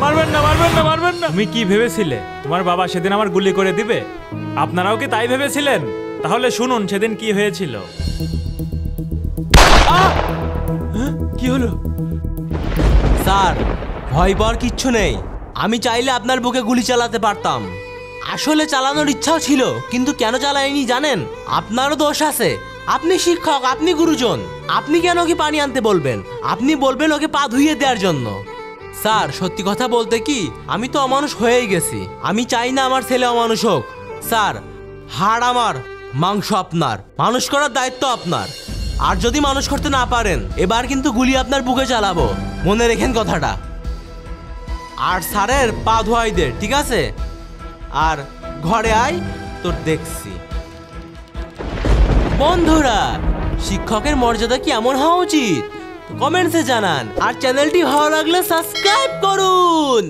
মারবেন না, মারবেন না, মারবেন না। তুমি কি ভেবেছিলে তোমার বাবা সেদিন আমার গুলি করে দিবে? আপনারাও কি তাই ভেবেছিলেন? তাহলে শুনুন সেদিন কি হয়েছিল। কি হলো? স্যার, ভয় পাওয়ার কিচ্ছু নেই। আমি চাইলে আপনার বুকে গুলি চালাতে পারতাম। আসলে চালানোর ইচ্ছাও ছিল, কিন্তু কেন চালাইনি জানেন? আপনারও দোষ আছে। আপনি শিক্ষক, আপনি গুরুজন। আপনি কেন ওকে পানি আনতে বলবেন? আপনি বলবেন ওকে পা ধুইয়ে দেওয়ার জন্য। স্যার, সত্যি কথা বলতে কি, আমি তো অমানুষ হয়েই গেছি। আমি চাই না আমার ছেলে অমানুষ হোক। স্যার, হাড় আমার, মাংস আপনার, মানুষ করার দায়িত্ব আপনার। আর যদি মানুষ করতে না পারেন, এবার কিন্তু গুলি আপনার বুকে চালাবো, মনে রেখেন কথাটা। আর স্যারের পা ধোয়াই দে, ঠিক আছে? আর ঘরে আয়, তোর দেখছি। বন্ধুরা, শিক্ষকের মর্যাদা কি এমন হওয়া উচিত? কমেন্টসে জানান। আর চ্যানেলটি ভালো লাগলে সাবস্ক্রাইব করুন।